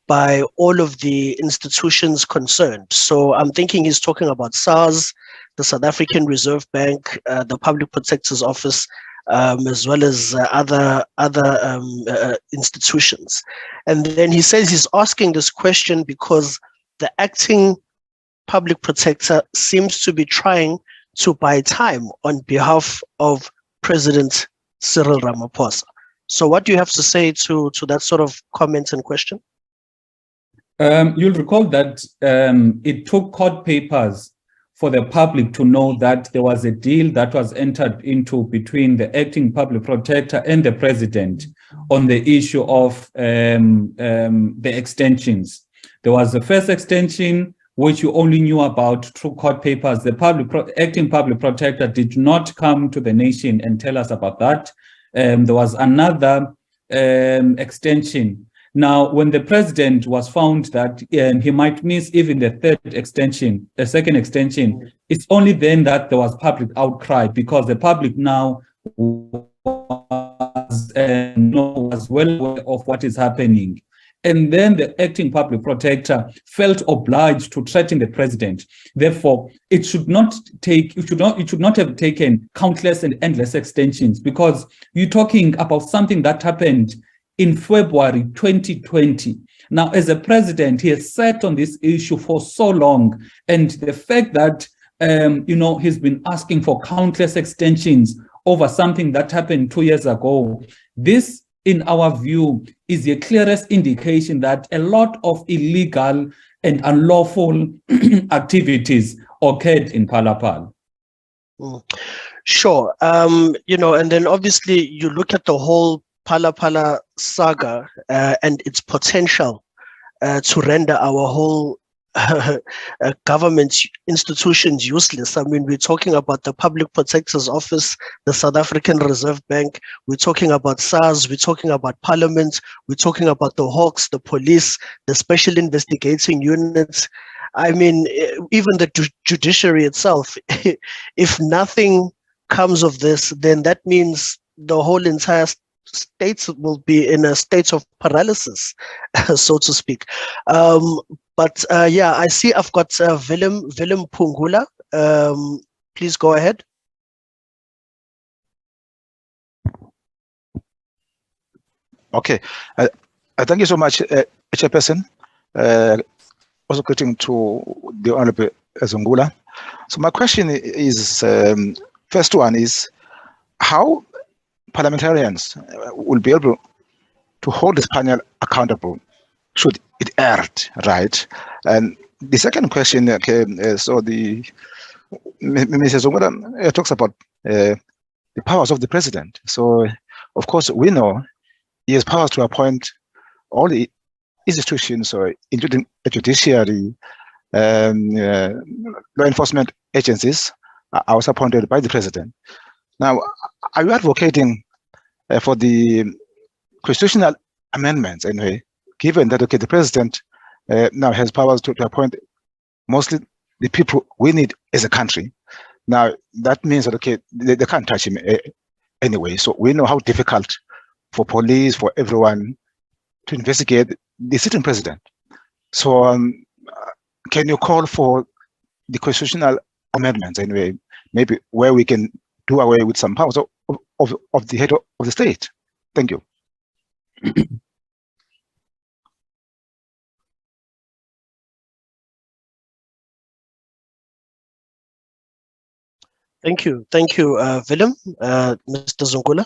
by all of the institutions concerned? So I'm thinking he's talking about SARS, the South African Reserve Bank, the Public Protector's Office, as well as other institutions. And then he says he's asking this question because the acting public protector seems to be trying to buy time on behalf of President Cyril Ramaphosa. So what do you have to say to that sort of comment and question? You'll recall that it took court papers for the public to know that there was a deal that was entered into between the acting public protector and the president on the issue of the extensions. There was the first extension, which you only knew about through court papers. The acting public protector did not come to the nation and tell us about that. There was another extension. Now, when the president was found that he might miss even the second extension, it's only then that there was public outcry, because the public now was well aware of what is happening. And then the acting public protector felt obliged to threaten the president. Therefore, it should not have taken countless and endless extensions, because you're talking about something that happened in February 2020. Now, as a president, he has sat on this issue for so long, and the fact that he's been asking for countless extensions over something that happened 2 years ago, this, in our view, is the clearest indication that a lot of illegal and unlawful activities occurred in Palapala. Sure. And then obviously you look at the whole Palapala saga and its potential to render our whole government institutions useless. I mean, we're talking about the Public Protector's Office, the South African Reserve Bank, we're talking about SARS, we're talking about Parliament, we're talking about the Hawks, the police, the Special Investigating Units. I mean, even the judiciary itself. If nothing comes of this, then that means the whole entire states will be in a state of paralysis, so to speak. But I see I've got Willem Pungula. Please go ahead. Okay. Thank you so much, Chairperson. Also greeting to the Honorable Zungula. So my question is, first one is, how parliamentarians will be able to hold this panel accountable should it err, right? And the second question, so Mr. Zungula talks about the powers of the president. So, of course, we know he has powers to appoint all the institutions, including the judiciary, law enforcement agencies, are also appointed by the president. Now, are you advocating for the constitutional amendments anyway, given that the president now has powers to appoint mostly the people we need as a country? Now, that means that they can't touch him anyway. So we know how difficult for police, for everyone to investigate the sitting president. So can you call for the constitutional amendments anyway, maybe where we can do away with some powers of the head of the state? Thank you. Thank you, Willem. Mr. Zungula.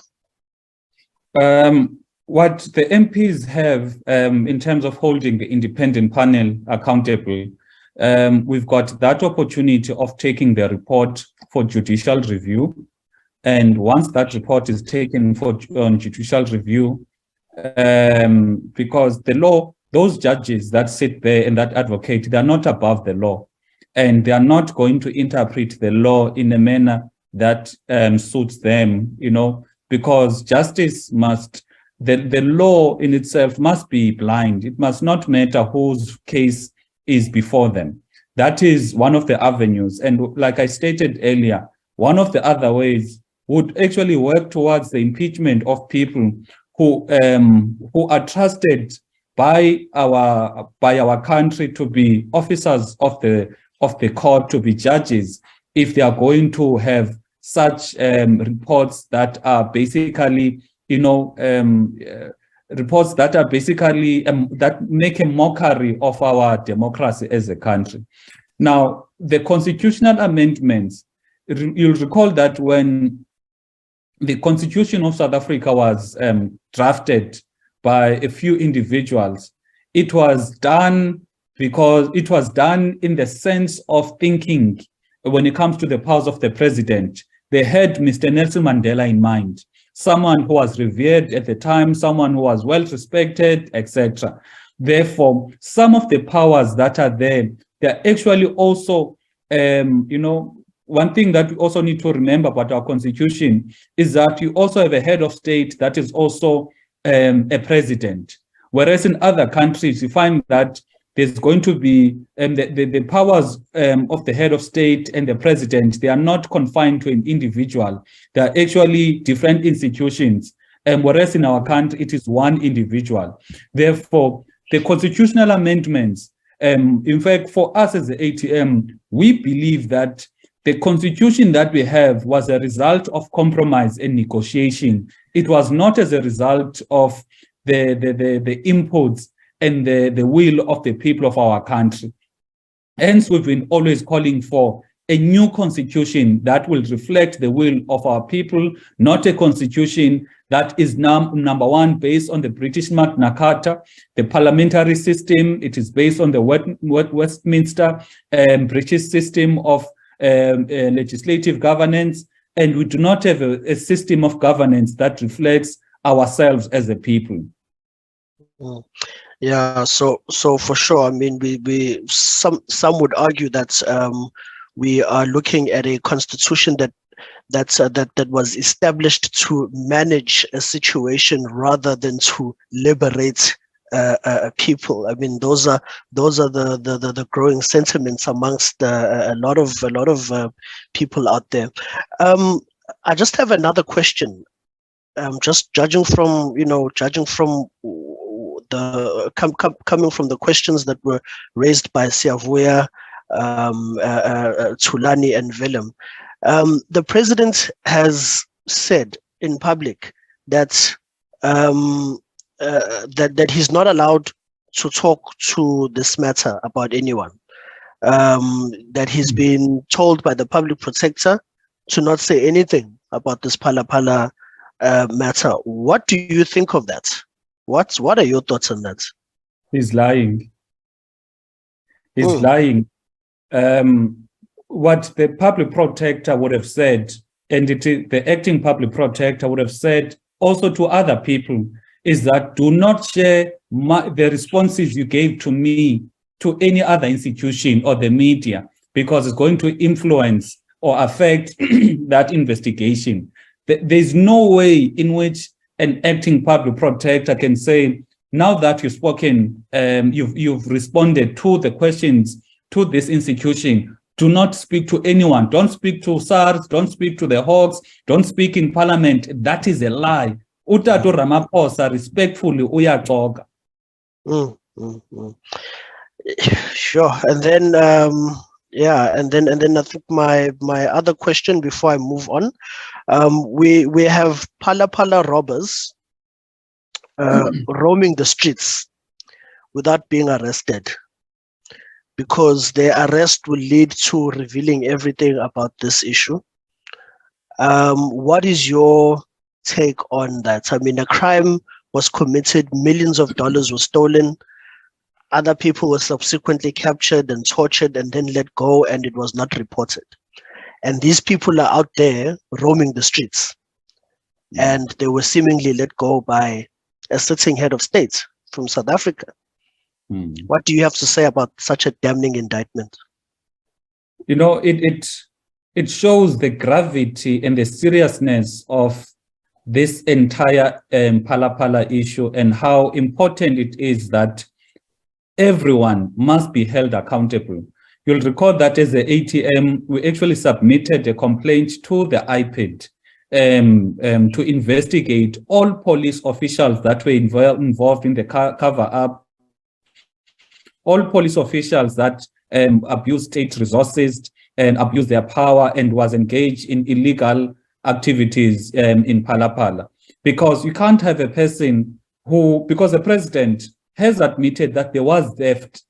What the MPs have in terms of holding the independent panel accountable, we've got that opportunity of taking the report for judicial review. And once that report is taken for judicial review, because the law, those judges that sit there and that advocate, they're not above the law. And they are not going to interpret the law in a manner that suits them, you know, because justice must, the law in itself must be blind. It must not matter whose case is before them. That is one of the avenues. And like I stated earlier, one of the other ways would actually work towards the impeachment of people who are trusted by our country to be officers of the court, to be judges, if they are going to have such reports that are basically, you know, reports that are basically that make a mockery of our democracy as a country. Now, the constitutional amendments, you'll recall that when the Constitution of South Africa was drafted by a few individuals, it was done because it was done in the sense of thinking when it comes to the powers of the president. They had Mr. Nelson Mandela in mind, someone who was revered at the time, someone who was well respected, etc. Therefore, some of the powers that are there, they're actually also, you know, one thing that we also need to remember about our constitution is that you also have a head of state that is also a president. Whereas in other countries, you find that there's going to be the powers of the head of state and the president, they are not confined to an individual. They are actually different institutions. Whereas in our country, it is one individual. Therefore, the constitutional amendments, in fact, for us as the ATM, we believe that the constitution that we have was a result of compromise and negotiation. It was not as a result of the inputs and the will of the people of our country. Hence, we've been always calling for a new constitution that will reflect the will of our people, not a constitution that is number one, based on the British Magna Carta, the parliamentary system. It is based on the Westminster British system of legislative governance, and we do not have a system of governance that reflects ourselves as a people. Yeah, so for sure, I mean, some would argue that we are looking at a constitution that was established to manage a situation rather than to liberate people. I mean, those are the growing sentiments amongst a lot of people out there. I just have another question. Just judging from the coming from the questions that were raised by Siavuya, Tulani, and Willem, the president has said in public that that he's not allowed to talk to this matter about anyone. That he's been told by the public protector to not say anything about this Phala Phala matter. What do you think of that? What are your thoughts on that? He's lying. He's lying. What the public protector would have said, and the acting public protector would have said also to other people, is that do not share the responses you gave to me to any other institution or the media, because it's going to influence or affect that investigation. There's no way in which an acting public protector can say, now that you've spoken, you've responded to the questions to this institution, do not speak to anyone. Don't speak to SARS, don't speak to the Hawks, don't speak in parliament. That is a lie. Utato Ramaphosa respectfully uyaxoka. Sure. And then and then I think my other question before I move on, we have Phala Phala robbers roaming the streets without being arrested, because their arrest will lead to revealing everything about this issue. What is your take on that? I mean, a crime was committed, millions of dollars were stolen, other people were subsequently captured and tortured and then let go, and it was not reported. And these people are out there roaming the streets, and they were seemingly let go by a sitting head of state from South Africa. What do you have to say about such a damning indictment? You know, it shows the gravity and the seriousness of this entire Phala Phala issue, and how important it is that everyone must be held accountable. You'll recall that as the ATM, we actually submitted a complaint to the IPID to investigate all police officials that were involved in the cover-up, all police officials that abused state resources and abused their power and was engaged in illegal activities in Palapala. Because you can't have a person who, because the president has admitted that there was theft,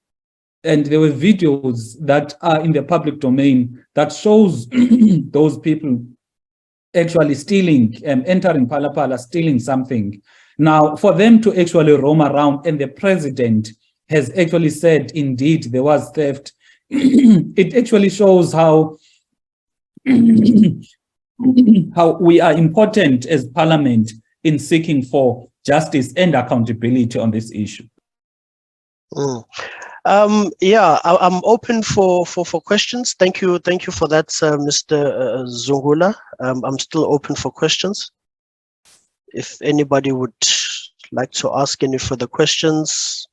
and there were videos that are in the public domain that shows those people actually stealing, entering Palapala, stealing something. Now, for them to actually roam around, and the president has actually said, indeed, there was theft, it actually shows how we are important as parliament in seeking for justice and accountability on this issue. Yeah, I'm open for questions. Thank you for that, Mr. Zungula. I'm still open for questions. If anybody would like to ask any further questions.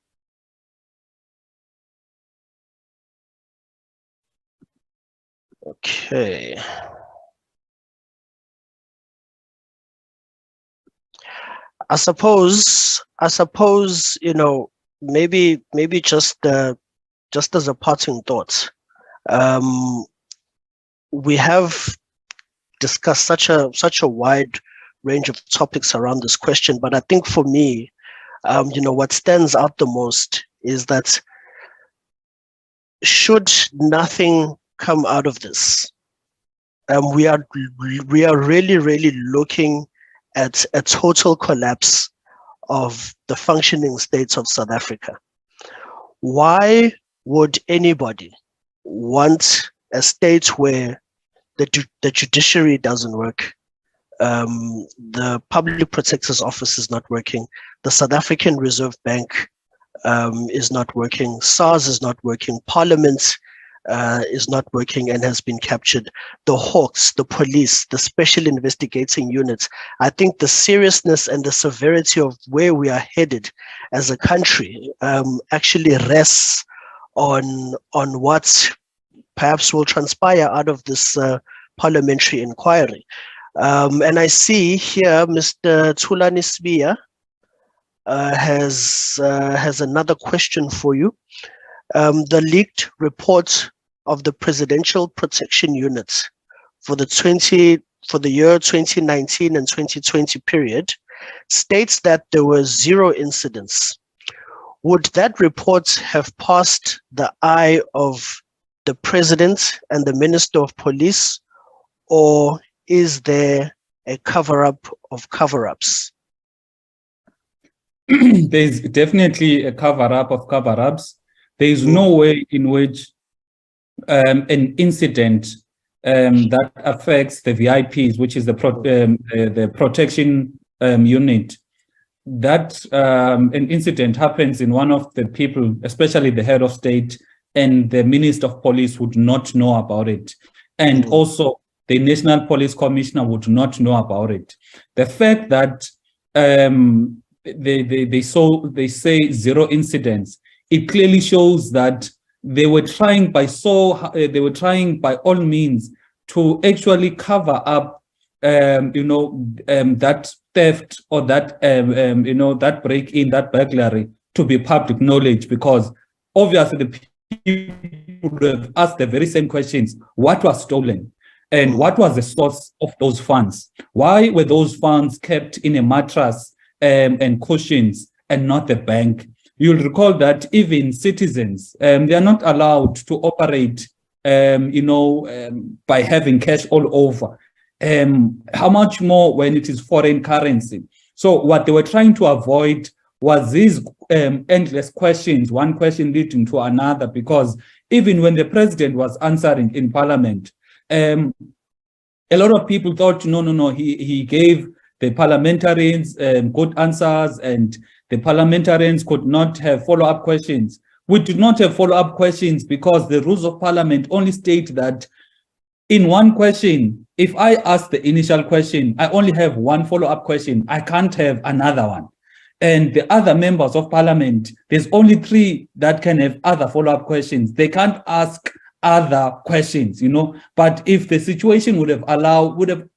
Okay. I suppose, you know, maybe just as a parting thought, we have discussed such a wide range of topics around this question, but I think for me, you know, what stands out the most is that should nothing come out of this, we are really looking at a total collapse of the functioning states of South Africa. Why would anybody want a state where the judiciary doesn't work, the public protector's office is not working, the South African Reserve Bank is not working, SARS is not working, Parliament is not working and has been captured, the Hawks, the police, the special investigating units? I think the seriousness and the severity of where we are headed as a country actually rests on what perhaps will transpire out of this parliamentary inquiry. And I see here Mr. Thulani Sbiya has another question for you. The leaked report of the Presidential Protection Unit for the year 2019 and 2020 period states that there were 0 incidents. Would that report have passed the eye of the President and the Minister of Police, or is there a cover-up of cover-ups? There's definitely a cover-up of cover-ups. There is no way in which an incident that affects the VIPs, which is the protection unit, that an incident happens in one of the people, especially the head of state, and the Minister of Police would not know about it. And also the National Police Commissioner would not know about it. The fact that they say 0 incidents, it clearly shows that they were trying by all means to actually cover up that theft or that that break-in, that burglary, to be public knowledge, because obviously the people would have asked the very same questions. What was stolen? And what was the source of those funds? Why were those funds kept in a mattress and cushions and not the bank? You'll recall that even citizens, they are not allowed to operate, by having cash all over. How much more when it is foreign currency? So what they were trying to avoid was these endless questions, one question leading to another, because even when the president was answering in parliament, a lot of people thought, no, he gave the parliamentarians good answers and the parliamentarians could not have follow-up questions. We did not have follow-up questions because the rules of parliament only state that in one question, if I ask the initial question, I only have one follow-up question. I can't have another one. And the other members of parliament, there's only 3 that can have other follow-up questions. They can't ask other questions, but if the situation would have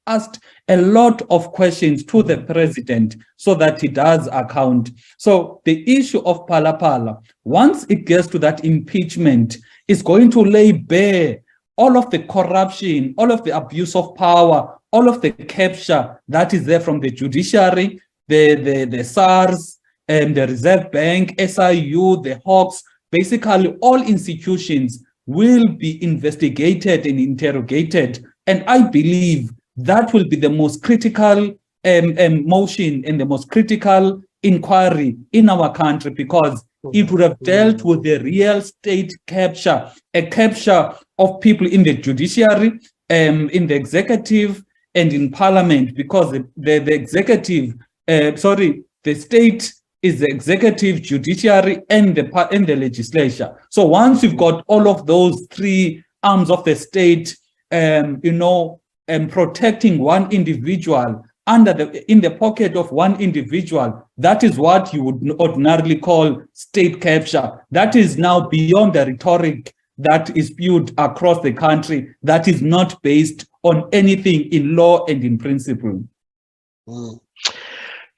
asked a lot of questions to the president so that he does account. So the issue of Palapala, once it gets to that impeachment, is going to lay bare all of the corruption, all of the abuse of power, all of the capture that is there from the judiciary, the SARS, the Reserve Bank, SIU, the Hawks, basically all institutions will be investigated and interrogated. And I believe that will be the most critical motion and the most critical inquiry in our country, because it would have dealt with the real state capture, a capture of people in the judiciary, in the executive and in parliament, because the executive, the state is the executive, judiciary, and the legislature. So once you've got all of those 3 arms of the state, protecting one individual in the pocket of one individual, that is what you would ordinarily call state capture. That is now beyond the rhetoric that is spewed across the country, that is not based on anything in law and in principle.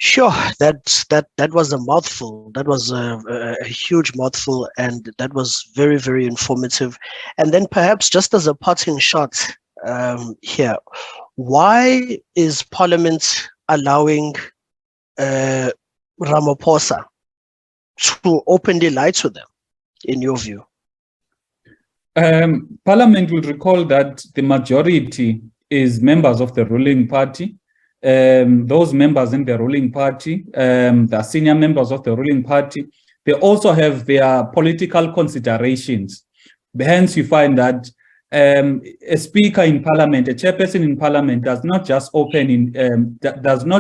Sure, that was a mouthful. That was a huge mouthful, and that was very, very informative. And then perhaps just as a parting shot here, why is Parliament allowing Ramaphosa to openly lie to them, in your view? Parliament will recall that the majority is members of the ruling party. Those members in the ruling party, the senior members of the ruling party, they also have their political considerations. Hence, you find that a speaker in parliament, a chairperson in parliament, does not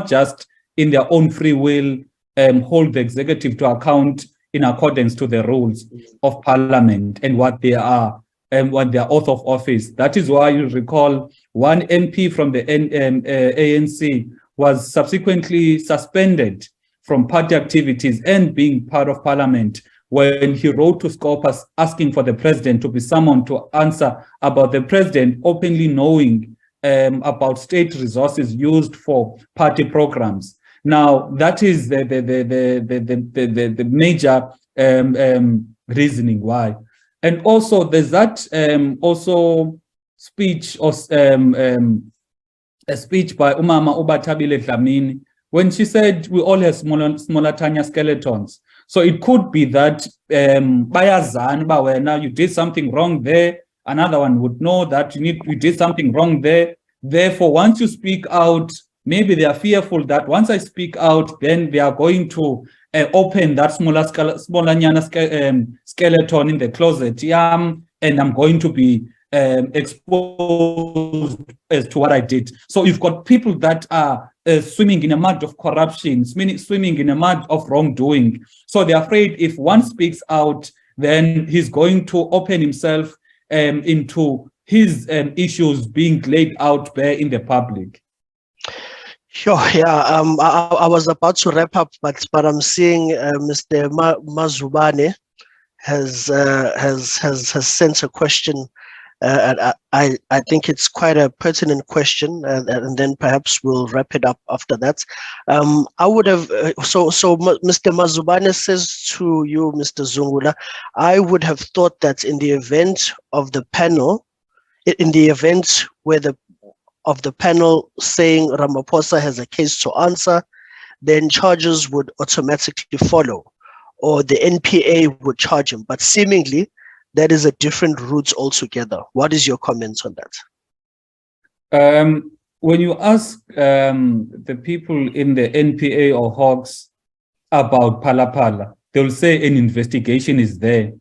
just in their own free will hold the executive to account in accordance to the rules of parliament and what they are and what their oath of office. That is why you recall one MP from the ANC was subsequently suspended from party activities and being part of parliament when he wrote to Scopus asking for the president to be summoned to answer about the president openly knowing about state resources used for party programs. Now, that is the major reasoning why. And also, there's that also speech or a speech by Umama Ubatabile Dlamini when she said we all have smaller tiny skeletons. So it could be that now you did something wrong there. Another one would know that you did something wrong there. Therefore, once you speak out, maybe they are fearful that once I speak out, then they are going to open that smaller skeleton in the closet, and I'm going to be exposed as to what I did. So you've got people that are swimming in a mud of corruption, swimming in a mud of wrongdoing. So they're afraid if one speaks out, then he's going to open himself into his issues being laid out there in the public. Sure. Yeah. I was about to wrap up, but I'm seeing Mr. Mazubane has sent a question. And I think it's quite a pertinent question, and then perhaps we'll wrap it up after that. I would have so Mr. Mazubane says to you, Mr. Zungula, I would have thought that in the event of the panel, in the event where the panel saying Ramaphosa has a case to answer, then charges would automatically follow, or the NPA would charge him. But seemingly, that is a different route altogether. What is your comment on that? when you ask the people in the NPA or Hawks about Palapala, they'll say an investigation is there.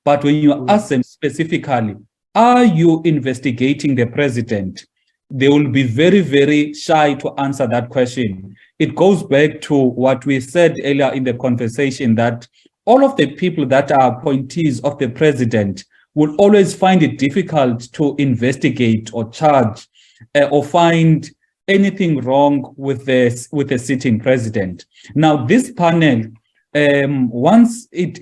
But when you ask them specifically, are you investigating the president? They will be very, very shy to answer that question. It goes back to what we said earlier in the conversation, that all of the people that are appointees of the president will always find it difficult to investigate or charge or find anything wrong with the sitting president. Now, this panel, once it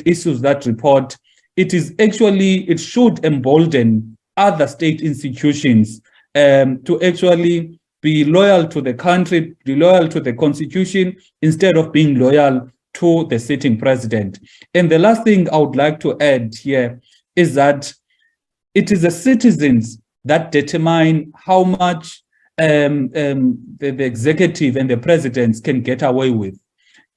issues that report, it should embolden other state institutions to actually be loyal to the country, be loyal to the constitution, instead of being loyal to the sitting president. And the last thing I would like to add here is that it is the citizens that determine how much the executive and the presidents can get away with.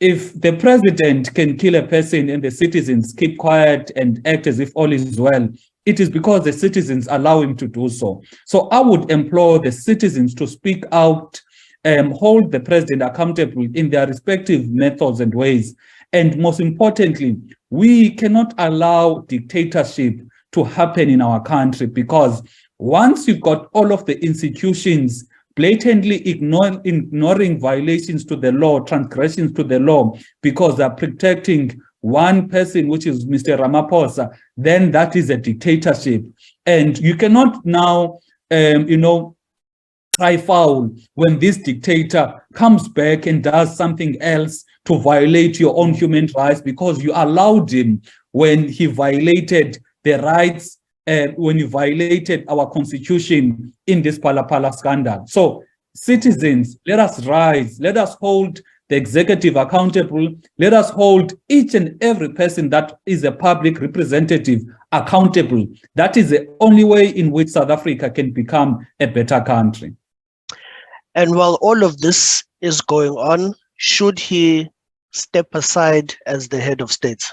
If the president can kill a person and the citizens keep quiet and act as if all is well, it is because the citizens allow him to do so. So I would implore the citizens to speak out, hold the president accountable in their respective methods and ways. And most importantly, we cannot allow dictatorship to happen in our country, because once you've got all of the institutions blatantly ignoring violations to the law, transgressions to the law, because they're protecting one person, which is Mr. Ramaphosa, then that is a dictatorship. And you cannot now, cry foul when this dictator comes back and does something else to violate your own human rights, because you allowed him when he violated the rights, when you violated our constitution in this Phala Phala scandal. So citizens, let us rise, let us hold the executive accountable, let us hold each and every person that is a public representative accountable. That is the only way in which South Africa can become a better country. And while all of this is going on, should he step aside as the head of state?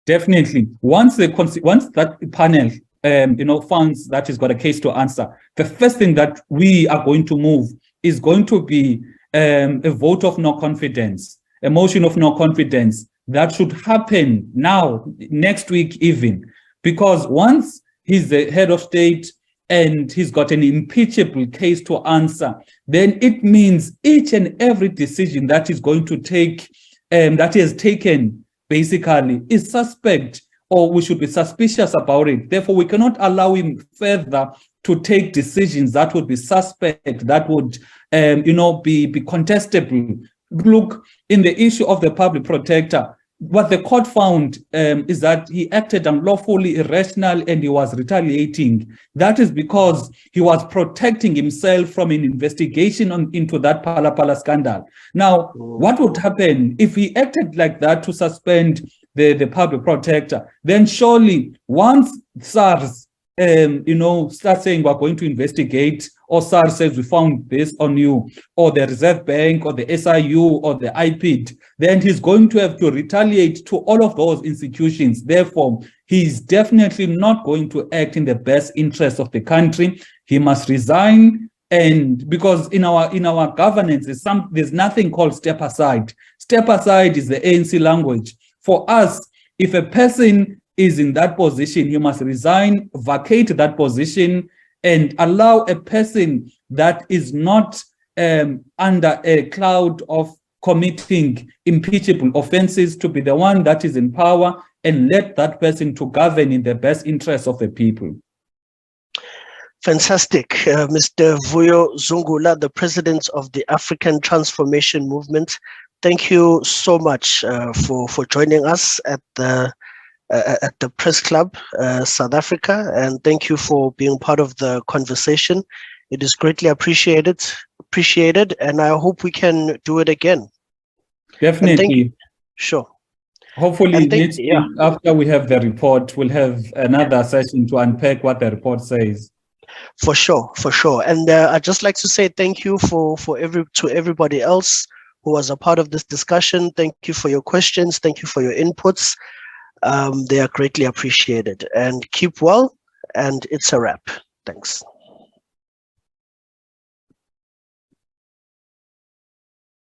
Definitely. Once that panel finds that he's got a case to answer, the first thing that we are going to move is going to be a vote of no confidence, a motion of no confidence. That should happen now, next week even, because once he's the head of state and he's got an impeachable case to answer, then it means each and every decision that he's going to take, that he has taken, basically is suspect, or we should be suspicious about it. Therefore, we cannot allow him further to take decisions that would be suspect, that would, be contestable. Look, in the issue of the public protector, what the court found is that he acted unlawfully, irrational, and he was retaliating. That is because he was protecting himself from an investigation into that Phala Phala scandal. Now, what would happen if he acted like that to suspend the public protector? Then surely once SARS start saying we're going to investigate, or SARS says we found this on you, or the Reserve Bank, or the SIU, or the IPID, then he's going to have to retaliate to all of those institutions. Therefore, he's definitely not going to act in the best interest of the country. He must resign. And because in our governance, there's nothing called step aside. Step aside is the ANC language. For us, if a person is in that position, he must resign, vacate that position, and allow a person that is not under a cloud of committing impeachable offenses to be the one that is in power, and let that person to govern in the best interest of the people. Fantastic. Mr. Vuyo Zungula, the president of the African Transformation Movement, thank you so much for joining us at the Press Club, South Africa, and thank you for being part of the conversation. It is greatly appreciated, and I hope we can do it again. Definitely. Sure. Hopefully, next week, after we have the report, we'll have another session to unpack what the report says. For sure. And I'd just like to say thank you to everybody else who was a part of this discussion. Thank you for your questions. Thank you for your inputs. They are greatly appreciated. And keep well, and it's a wrap. Thanks.